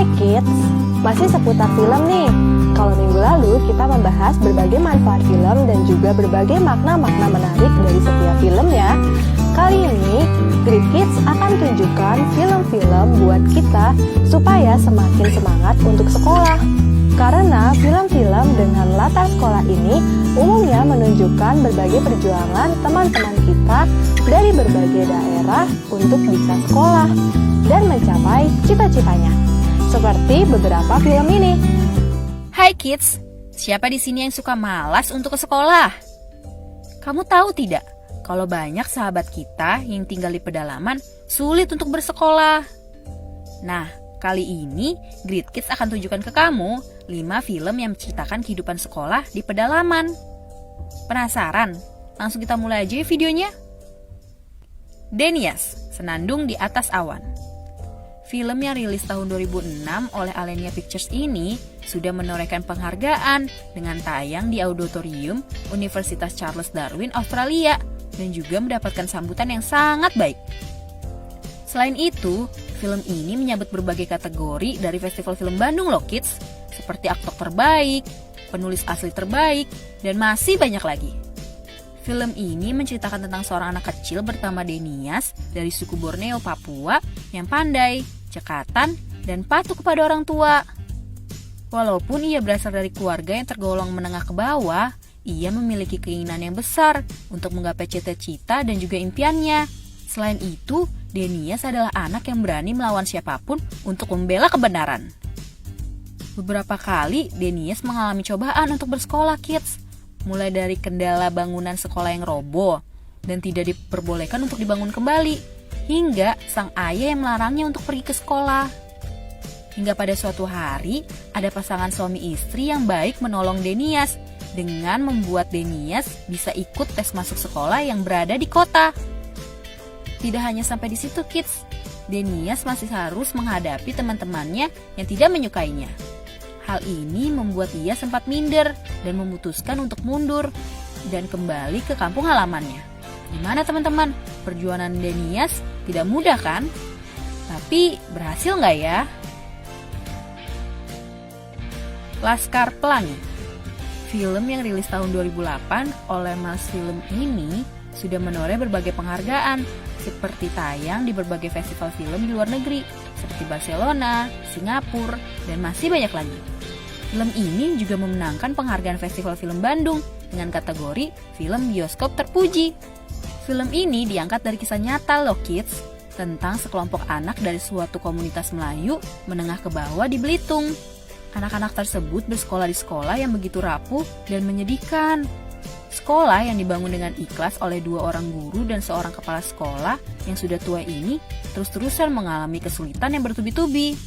Hai kids, masih seputar film nih. Kalau minggu lalu kita membahas berbagai manfaat film dan juga berbagai makna-makna menarik dari setiap filmnya. Kali ini, Great Kids akan tunjukkan film-film buat kita supaya semakin semangat untuk sekolah. Karena film-film dengan latar sekolah ini umumnya menunjukkan berbagai perjuangan teman-teman kita dari berbagai daerah untuk bisa sekolah dan mencapai cita-citanya. Seperti beberapa film ini. Hai kids, siapa di sini yang suka malas untuk ke sekolah? Kamu tahu tidak, kalau banyak sahabat kita yang tinggal di pedalaman sulit untuk bersekolah. Nah, kali ini Great Kids akan tunjukkan ke kamu 5 film yang menceritakan kehidupan sekolah di pedalaman. Penasaran? Langsung kita mulai aja videonya. Denias, Senandung di Atas Awan. Film yang rilis tahun 2006 oleh Alenia Pictures ini sudah menorehkan penghargaan dengan tayang di auditorium Universitas Charles Darwin, Australia, dan juga mendapatkan sambutan yang sangat baik. Selain itu, film ini menyabet berbagai kategori dari Festival Film Bandung loh kids, seperti aktor terbaik, penulis asli terbaik, dan masih banyak lagi. Film ini menceritakan tentang seorang anak kecil bernama Denias dari suku Borneo, Papua yang pandai, cekatan, dan patuh kepada orang tua. Walaupun ia berasal dari keluarga yang tergolong menengah ke bawah, ia memiliki keinginan yang besar untuk menggapai cita-cita dan juga impiannya. Selain itu, Denias adalah anak yang berani melawan siapapun untuk membela kebenaran. Beberapa kali Denias mengalami cobaan untuk bersekolah kids, mulai dari kendala bangunan sekolah yang roboh dan tidak diperbolehkan untuk dibangun kembali, hingga sang ayah yang melarangnya untuk pergi ke sekolah. Hingga pada suatu hari, ada pasangan suami istri yang baik menolong Denias dengan membuat Denias bisa ikut tes masuk sekolah yang berada di kota. Tidak hanya sampai di situ kids, Denias masih harus menghadapi teman-temannya yang tidak menyukainya. Hal ini membuat ia sempat minder dan memutuskan untuk mundur dan kembali ke kampung halamannya. Gimana teman-teman? Perjuangan Denias tidak mudah kan? Tapi berhasil nggak ya? Laskar Pelangi. Film yang rilis tahun 2008 oleh Mars Film ini sudah menoreh berbagai penghargaan, seperti tayang di berbagai festival film di luar negeri, seperti Barcelona, Singapura, dan masih banyak lagi. Film ini juga memenangkan penghargaan Festival Film Bandung dengan kategori Film Bioskop Terpuji. Film ini diangkat dari kisah nyata loh kids, tentang sekelompok anak dari suatu komunitas Melayu menengah ke bawah di Belitung. Anak-anak tersebut bersekolah di sekolah yang begitu rapuh dan menyedihkan. Sekolah yang dibangun dengan ikhlas oleh 2 orang guru dan seorang kepala sekolah yang sudah tua ini terus-terusan mengalami kesulitan yang bertubi-tubi.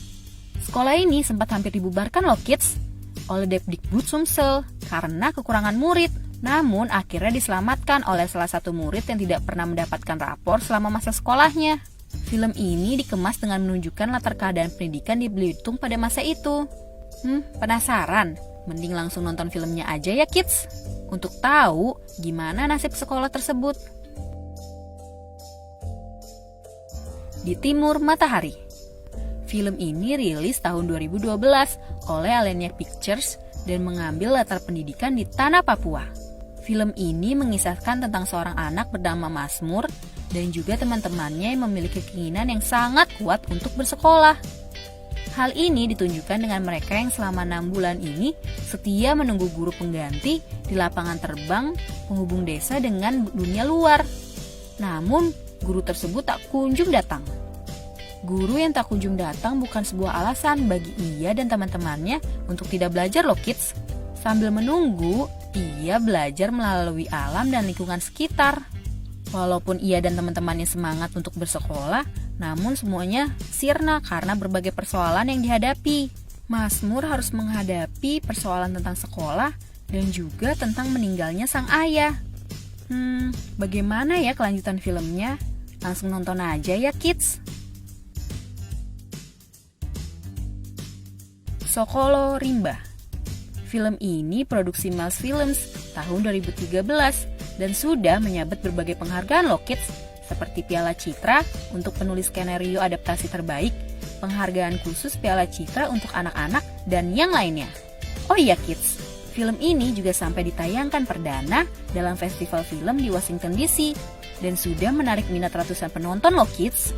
Sekolah ini sempat hampir dibubarkan loh kids oleh Depdikbud Sumsel karena kekurangan murid. Namun akhirnya diselamatkan oleh salah satu murid yang tidak pernah mendapatkan rapor selama masa sekolahnya. Film ini dikemas dengan menunjukkan latar keadaan pendidikan di Belitung pada masa itu. Penasaran? Mending langsung nonton filmnya aja ya kids, untuk tahu gimana nasib sekolah tersebut. Di Timur Matahari. Film ini rilis tahun 2012 oleh Alenia Pictures dan mengambil latar pendidikan di tanah Papua. Film ini mengisahkan tentang seorang anak bernama Masmur dan juga teman-temannya yang memiliki keinginan yang sangat kuat untuk bersekolah. Hal ini ditunjukkan dengan mereka yang selama 6 bulan ini setia menunggu guru pengganti di lapangan terbang penghubung desa dengan dunia luar. Namun, guru tersebut tak kunjung datang. Guru yang tak kunjung datang bukan sebuah alasan bagi ia dan teman-temannya untuk tidak belajar loh kids. Sambil menunggu, ia belajar melalui alam dan lingkungan sekitar. Walaupun ia dan teman-temannya semangat untuk bersekolah, namun semuanya sirna karena berbagai persoalan yang dihadapi. Masmur harus menghadapi persoalan tentang sekolah dan juga tentang meninggalnya sang ayah. Bagaimana ya kelanjutan filmnya? Langsung nonton aja ya kids. Sokolo Rimba. Film ini produksi Mars Films tahun 2013 dan sudah menyabet berbagai penghargaan loh kids, seperti Piala Citra untuk penulis skenario adaptasi terbaik, penghargaan khusus Piala Citra untuk anak-anak dan yang lainnya. Oh iya kids, film ini juga sampai ditayangkan perdana dalam festival film di Washington DC dan sudah menarik minat ratusan penonton loh kids.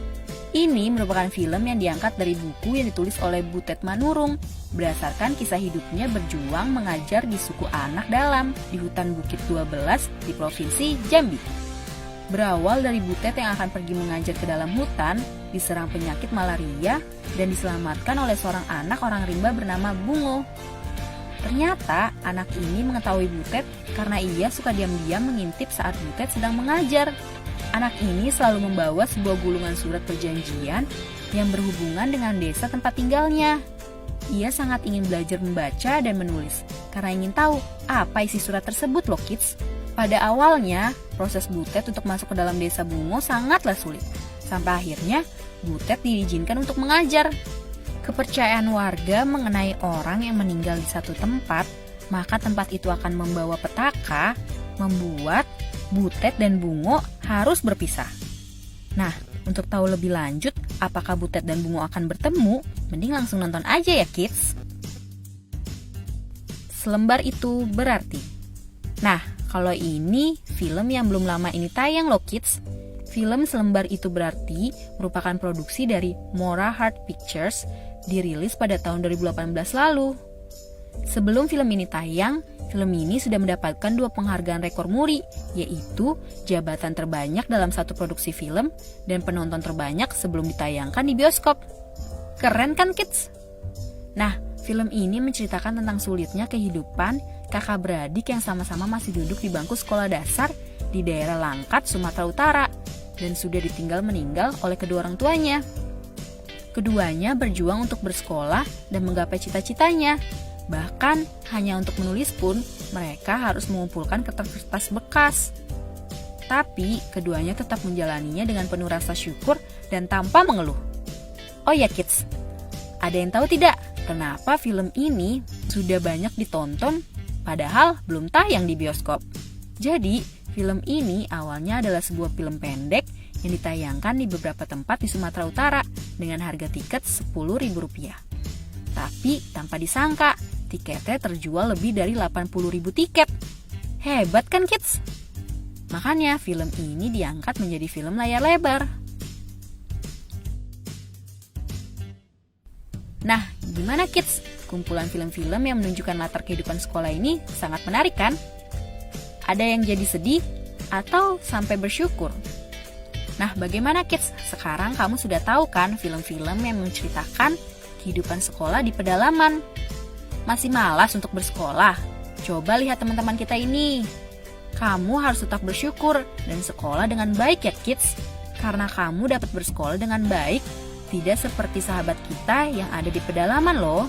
Ini merupakan film yang diangkat dari buku yang ditulis oleh Butet Manurung berdasarkan kisah hidupnya berjuang mengajar di suku Anak Dalam di hutan Bukit 12 di Provinsi Jambi. Berawal dari Butet yang akan pergi mengajar ke dalam hutan, diserang penyakit malaria, dan diselamatkan oleh seorang anak orang rimba bernama Bungo. Ternyata anak ini mengetahui Butet karena ia suka diam-diam mengintip saat Butet sedang mengajar. Anak ini selalu membawa sebuah gulungan surat perjanjian yang berhubungan dengan desa tempat tinggalnya. Ia sangat ingin belajar membaca dan menulis karena ingin tahu apa isi surat tersebut loh kids. Pada awalnya, proses Butet untuk masuk ke dalam desa Bungo sangatlah sulit. Sampai akhirnya, Butet diizinkan untuk mengajar. Kepercayaan warga mengenai orang yang meninggal di satu tempat, maka tempat itu akan membawa petaka, membuat Butet dan Bungo harus berpisah. Nah, untuk tahu lebih lanjut apakah Butet dan Bungo akan bertemu, mending langsung nonton aja ya kids. Selembar itu berarti. Nah, kalau ini film yang belum lama ini tayang loh kids. Film Selembar Itu Berarti merupakan produksi dari Mora Heart Pictures, dirilis pada tahun 2018 lalu. Sebelum film ini tayang, film ini sudah mendapatkan 2 penghargaan rekor muri, yaitu jabatan terbanyak dalam satu produksi film dan penonton terbanyak sebelum ditayangkan di bioskop. Keren kan kids? Nah, film ini menceritakan tentang sulitnya kehidupan kakak beradik yang sama-sama masih duduk di bangku sekolah dasar di daerah Langkat, Sumatera Utara, dan sudah ditinggal meninggal oleh kedua orang tuanya. Keduanya berjuang untuk bersekolah dan menggapai cita-citanya. Bahkan, hanya untuk menulis pun, mereka harus mengumpulkan kertas-kertas bekas. Tapi, keduanya tetap menjalaninya dengan penuh rasa syukur dan tanpa mengeluh. Oh ya kids, ada yang tahu tidak kenapa film ini sudah banyak ditonton padahal belum tayang di bioskop? Jadi, film ini awalnya adalah sebuah film pendek yang ditayangkan di beberapa tempat di Sumatera Utara dengan harga tiket Rp10.000. Tapi tanpa disangka, tiketnya terjual lebih dari 80.000 tiket. Hebat kan kids? Makanya film ini diangkat menjadi film layar lebar. Nah, gimana kids? Kumpulan film-film yang menunjukkan latar kehidupan sekolah ini sangat menarik kan? Ada yang jadi sedih atau sampai bersyukur? Nah, bagaimana kids? Sekarang kamu sudah tahu kan film-film yang menceritakan kehidupan sekolah di pedalaman? Masih malas untuk bersekolah? Coba lihat teman-teman kita ini. Kamu harus tetap bersyukur dan sekolah dengan baik ya kids. Karena kamu dapat bersekolah dengan baik, tidak seperti sahabat kita yang ada di pedalaman loh.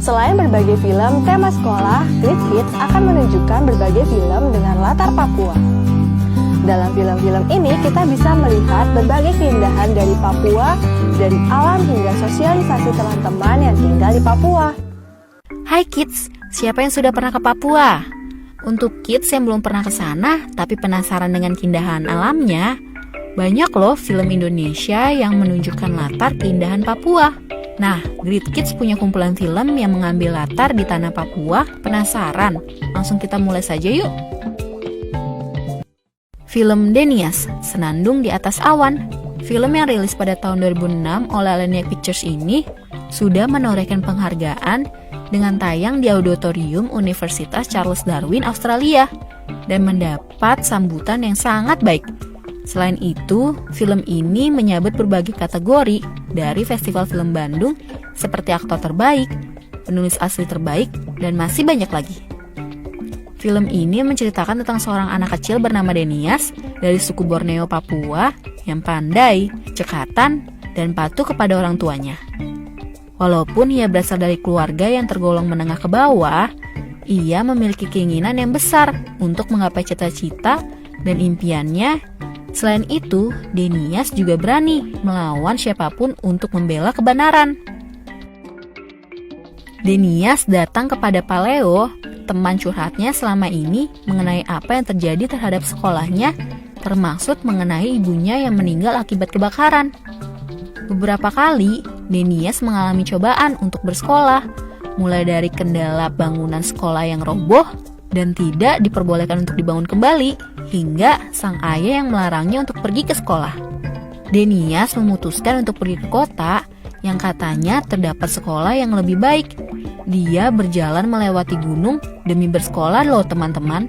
Selain berbagai film tema sekolah, Great Kids akan menunjukkan berbagai film dengan latar Papua. Dalam film-film ini kita bisa melihat berbagai keindahan dari Papua, dari alam hingga sosialisasi teman-teman yang tinggal di Papua. Hai kids, siapa yang sudah pernah ke Papua? Untuk kids yang belum pernah ke sana tapi penasaran dengan keindahan alamnya, banyak loh film Indonesia yang menunjukkan latar keindahan Papua. Nah, Great Kids punya kumpulan film yang mengambil latar di tanah Papua. Penasaran? Langsung kita mulai saja yuk. Film Denias, Senandung di Atas Awan. Film yang rilis pada tahun 2006 oleh Alenia Pictures ini sudah menorehkan penghargaan dengan tayang di Auditorium Universitas Charles Darwin, Australia, dan mendapat sambutan yang sangat baik. Selain itu, film ini menyabet berbagai kategori dari Festival Film Bandung seperti aktor terbaik, penulis asli terbaik, dan masih banyak lagi. Film ini menceritakan tentang seorang anak kecil bernama Denias dari suku Borneo, Papua yang pandai, cekatan, dan patuh kepada orang tuanya. Walaupun ia berasal dari keluarga yang tergolong menengah ke bawah, ia memiliki keinginan yang besar untuk menggapai cita-cita dan impiannya. Selain itu, Denias juga berani melawan siapapun untuk membela kebenaran. Denias datang kepada Paleo, teman curhatnya selama ini mengenai apa yang terjadi terhadap sekolahnya, termasuk mengenai ibunya yang meninggal akibat kebakaran. Beberapa kali, Denias mengalami cobaan untuk bersekolah, mulai dari kendala bangunan sekolah yang roboh dan tidak diperbolehkan untuk dibangun kembali, hingga sang ayah yang melarangnya untuk pergi ke sekolah. Denias memutuskan untuk pergi ke kota yang katanya terdapat sekolah yang lebih baik. Dia berjalan melewati gunung demi bersekolah loh teman-teman.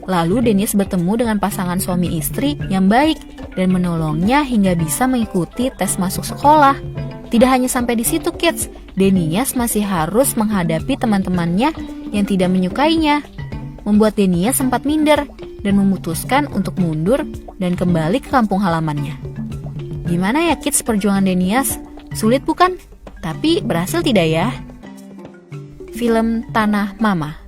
Lalu Denias bertemu dengan pasangan suami istri yang baik dan menolongnya hingga bisa mengikuti tes masuk sekolah. Tidak hanya sampai di situ kids, Denias masih harus menghadapi teman-temannya yang tidak menyukainya. Membuat Denias sempat minder dan memutuskan untuk mundur dan kembali ke kampung halamannya. Gimana ya kids perjuangan Denias? Sulit bukan? Tapi berhasil tidak ya? Film Tanah Mama.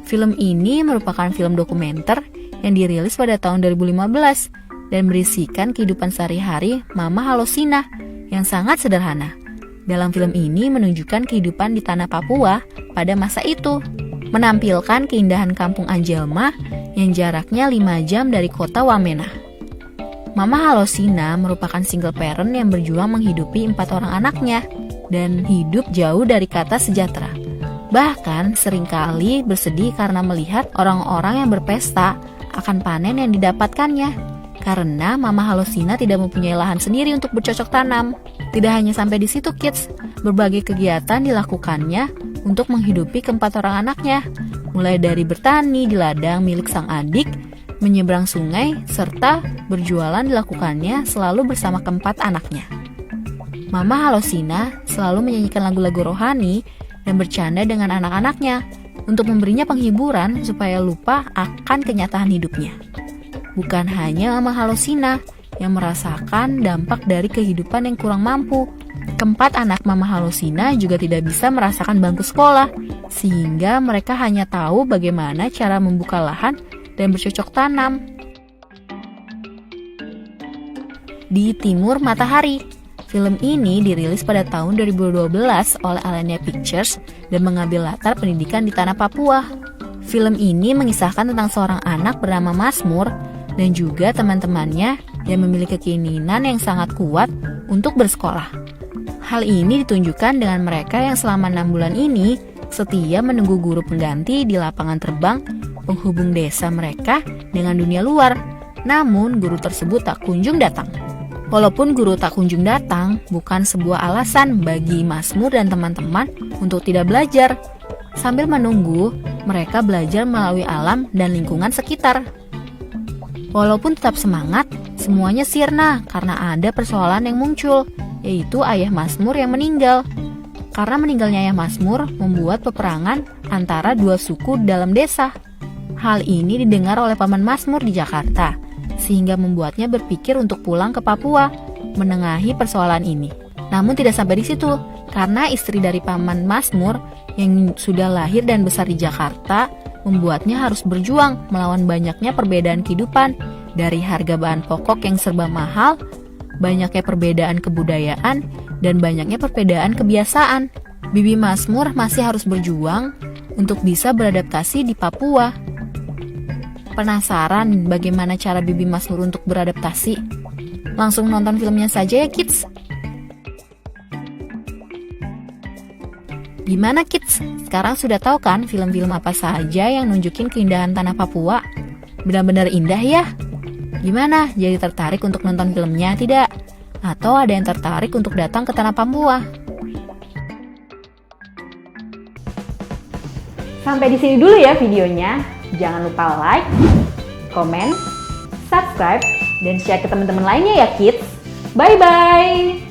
Film ini merupakan film dokumenter yang dirilis pada tahun 2015 dan berisikan kehidupan sehari-hari Mama Halosina yang sangat sederhana. Dalam film ini menunjukkan kehidupan di tanah Papua pada masa itu, menampilkan keindahan kampung Anjelma yang jaraknya 5 jam dari kota Wamena. Mama Halosina merupakan single parent yang berjuang menghidupi 4 orang anaknya dan hidup jauh dari kata sejahtera. Bahkan seringkali bersedih karena melihat orang-orang yang berpesta akan panen yang didapatkannya. Karena Mama Halosina tidak mempunyai lahan sendiri untuk bercocok tanam. Tidak hanya sampai di situ kids, berbagai kegiatan dilakukannya untuk menghidupi keempat orang anaknya. Mulai dari bertani di ladang milik sang adik, menyeberang sungai, serta berjualan dilakukannya selalu bersama keempat anaknya. Mama Halosina selalu menyanyikan lagu-lagu rohani dan bercanda dengan anak-anaknya untuk memberinya penghiburan supaya lupa akan kenyataan hidupnya. Bukan hanya Mama Halosina yang merasakan dampak dari kehidupan yang kurang mampu. Keempat anak Mama Halosina juga tidak bisa merasakan bangku sekolah, sehingga mereka hanya tahu bagaimana cara membuka lahan dan bercocok tanam. Di Timur Matahari. Film ini dirilis pada tahun 2012 oleh Alenia Pictures dan mengambil latar pendidikan di tanah Papua. Film ini mengisahkan tentang seorang anak bernama Mazmur dan juga teman-temannya yang memiliki keinginan yang sangat kuat untuk bersekolah. Hal ini ditunjukkan dengan mereka yang selama 6 bulan ini setia menunggu guru pengganti di lapangan terbang penghubung desa mereka dengan dunia luar. Namun guru tersebut tak kunjung datang. Walaupun guru tak kunjung datang, bukan sebuah alasan bagi Mazmur dan teman-teman untuk tidak belajar. Sambil menunggu, mereka belajar melalui alam dan lingkungan sekitar. Walaupun tetap semangat, semuanya sirna karena ada persoalan yang muncul, yaitu ayah Mazmur yang meninggal. Karena meninggalnya ayah Mazmur membuat peperangan antara dua suku dalam desa. Hal ini didengar oleh paman Mazmur di Jakarta, sehingga membuatnya berpikir untuk pulang ke Papua, menengahi persoalan ini. Namun tidak sampai di situ, karena istri dari paman Mazmur yang sudah lahir dan besar di Jakarta, membuatnya harus berjuang melawan banyaknya perbedaan kehidupan, dari harga bahan pokok yang serba mahal, banyaknya perbedaan kebudayaan, dan banyaknya perbedaan kebiasaan. Bibi Mazmur masih harus berjuang untuk bisa beradaptasi di Papua. Penasaran bagaimana cara Bibi Mazmur untuk beradaptasi? Langsung nonton filmnya saja ya kids. Gimana kids? Sekarang sudah tahu kan film-film apa saja yang nunjukin keindahan tanah Papua? Benar-benar indah ya? Gimana? Jadi tertarik untuk nonton filmnya tidak? Atau ada yang tertarik untuk datang ke tanah Papua? Sampai di sini dulu ya videonya. Jangan lupa like, komen, subscribe, dan share ke teman-teman lainnya ya kids. Bye-bye!